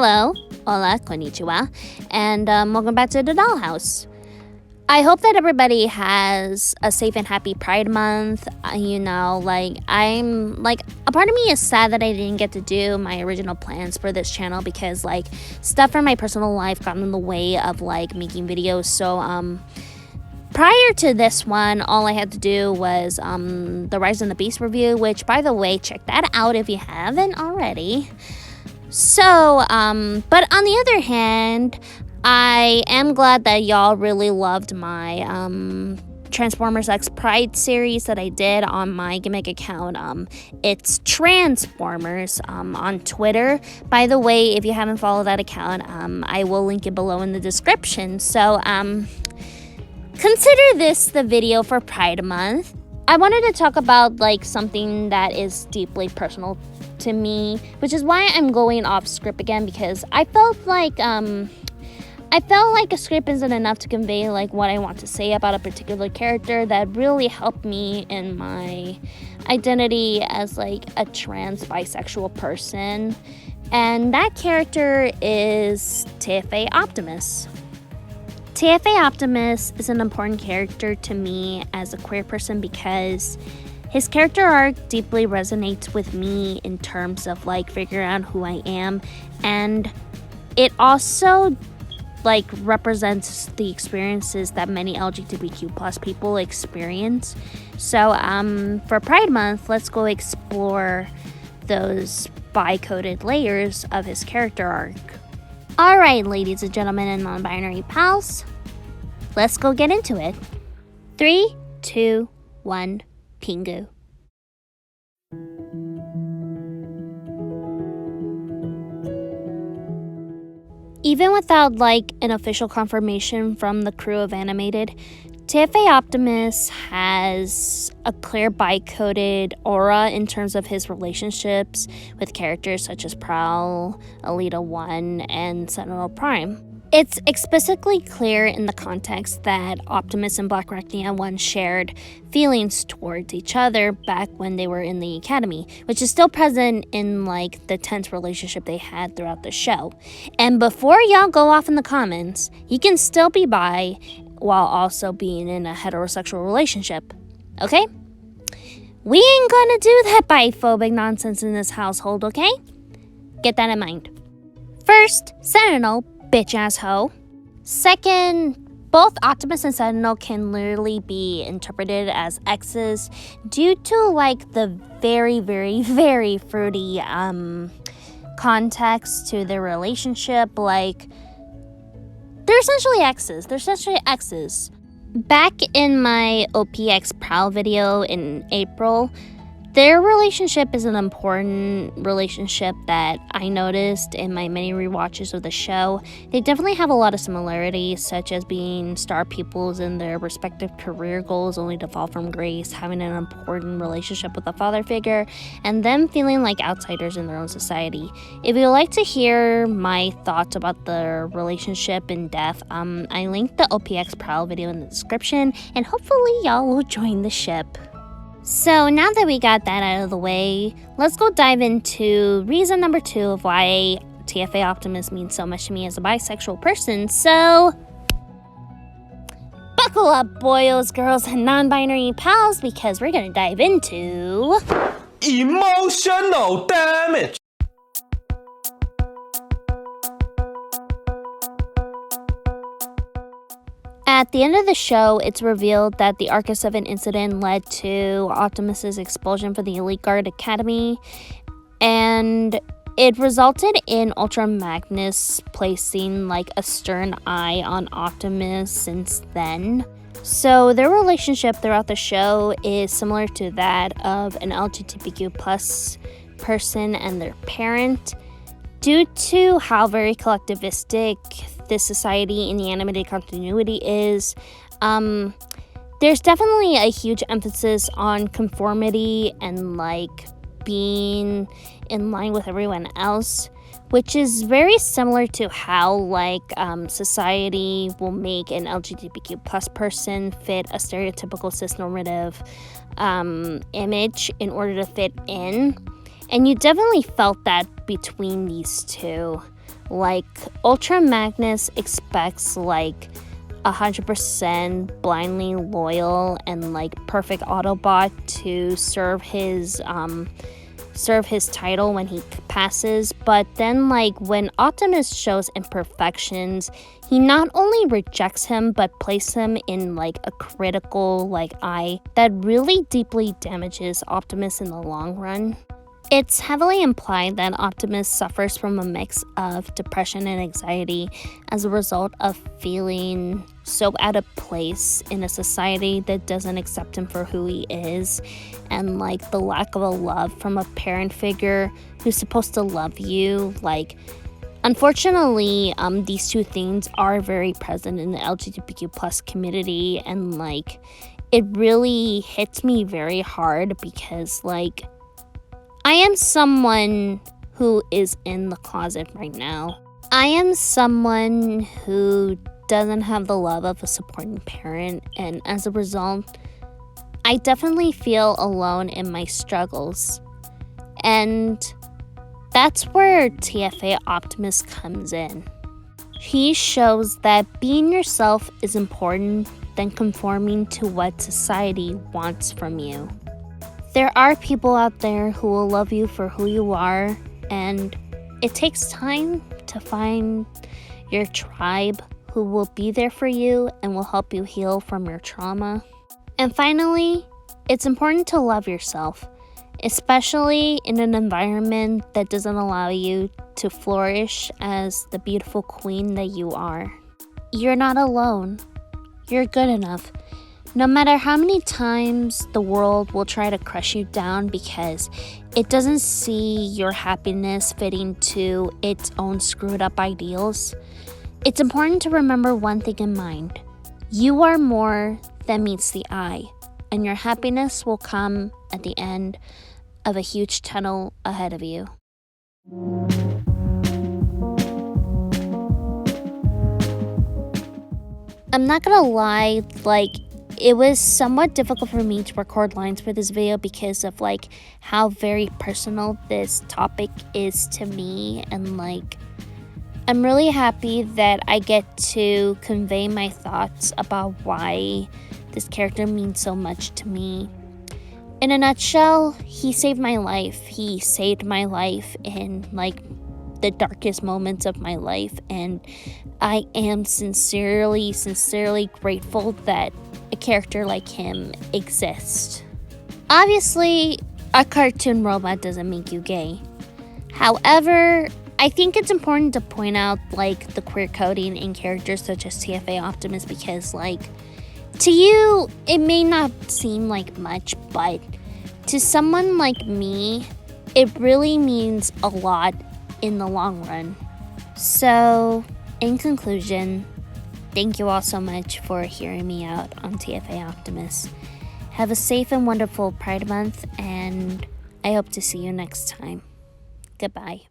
Hello, hola, konnichiwa, and welcome back to the Dollhouse. I hope that everybody has a safe and happy Pride Month. A part of me is sad that I didn't get to do my original plans for this channel because, stuff from my personal life got in the way of, making videos. So, prior to this one, all I had to do was, the Rise and the Beast review, which, by the way, check that out if you haven't already. So, but on the other hand, I am glad that y'all really loved my Transformers X Pride series that I did on my gimmick account. It's Transformers on Twitter. By the way, if you haven't followed that account, I will link it below in the description. So consider this the video for Pride Month. I wanted to talk about something that is deeply personal to me, which is why I'm going off script again, because I felt like a script isn't enough to convey what I want to say about a particular character that really helped me in my identity as a trans bisexual person. And that character is TFA Optimus. TFA Optimus is an important character to me as a queer person because his character arc deeply resonates with me in terms of figuring out who I am, and it also represents the experiences that many LGBTQ plus people experience. So for Pride Month, let's go explore those bicoded layers of his character arc. Alright, ladies and gentlemen and non-binary pals, let's go get into it. 3, 2, 1, Pingu. Even without an official confirmation from the crew of Animated, TFA Optimus has a clear bicoded aura in terms of his relationships with characters such as Prowl, Alita 1, and Sentinel Prime. It's explicitly clear in the context that Optimus and Black Arachnia once shared feelings towards each other back when they were in the academy, which is still present in the tense relationship they had throughout the show. And before y'all go off in the comments, you can still be bi while also being in a heterosexual relationship, okay? We ain't gonna do that biphobic nonsense in this household, okay? Get that in mind. First, Sentinel, bitch-ass hoe. Second, both Optimus and Sentinel can literally be interpreted as exes due to the very, very, very fruity context to their relationship. They're essentially exes. Back in my OPX Prowl video in April, their relationship is an important relationship that I noticed in my many rewatches of the show. They definitely have a lot of similarities, such as being star pupils in their respective career goals only to fall from grace, having an important relationship with a father figure, and them feeling like outsiders in their own society. If you'd like to hear my thoughts about the relationship in depth, I linked the OPX Prowl video in the description, and hopefully y'all will join the ship. So now that we got that out of the way, let's go dive into reason number 2 of why TFA Optimus means so much to me as a bisexual person. So buckle up, boys, girls, and non-binary pals, because we're gonna dive into emotional damage. At the end of the show, it's revealed that the Arca 7 incident led to Optimus's expulsion from the Elite Guard Academy, and it resulted in Ultra Magnus placing a stern eye on Optimus since then. So their relationship throughout the show is similar to that of an LGBTQ plus person and their parent, due to how very collectivistic this society in the animated continuity is. There's definitely a huge emphasis on conformity and being in line with everyone else, which is very similar to how society will make an LGBTQ plus person fit a stereotypical cis-normative image in order to fit in. And you definitely felt that between these two. Like, Ultra Magnus expects, like, 100% blindly loyal and, like, perfect Autobot to serve his title when he passes, but then, like, when Optimus shows imperfections, he not only rejects him but places him in, like, a critical, like, eye that really deeply damages Optimus in the long run. It's heavily implied that Optimus suffers from a mix of depression and anxiety as a result of feeling so out of place in a society that doesn't accept him for who he is, and like the lack of a love from a parent figure who's supposed to love you. Like, unfortunately, these two things are very present in the LGBTQ plus community, and like it really hits me very hard because like I am someone who is in the closet right now. I am someone who doesn't have the love of a supporting parent, and as a result, I definitely feel alone in my struggles. And that's where TFA Optimus comes in. He shows that being yourself is important than conforming to what society wants from you. There are people out there who will love you for who you are, and it takes time to find your tribe who will be there for you and will help you heal from your trauma. And finally, it's important to love yourself, especially in an environment that doesn't allow you to flourish as the beautiful queen that you are. You're not alone. You're good enough. No matter how many times the world will try to crush you down because it doesn't see your happiness fitting to its own screwed up ideals, it's important to remember one thing in mind. You are more than meets the eye, and your happiness will come at the end of a huge tunnel ahead of you. I'm not gonna lie, like, it was somewhat difficult for me to record lines for this video because of like how very personal this topic is to me, and like I'm really happy that I get to convey my thoughts about why this character means so much to me. In a nutshell, he saved my life. He saved my life in like the darkest moments of my life, and I am sincerely grateful that a character like him exists. Obviously, a cartoon robot doesn't make you gay. However, I think it's important to point out like the queer coding in characters such as TFA Optimus because like to you it may not seem like much, but to someone like me, it really means a lot in the long run. So, in conclusion, thank you all so much for hearing me out on TFA Optimus. Have a safe and wonderful Pride Month, and I hope to see you next time. Goodbye.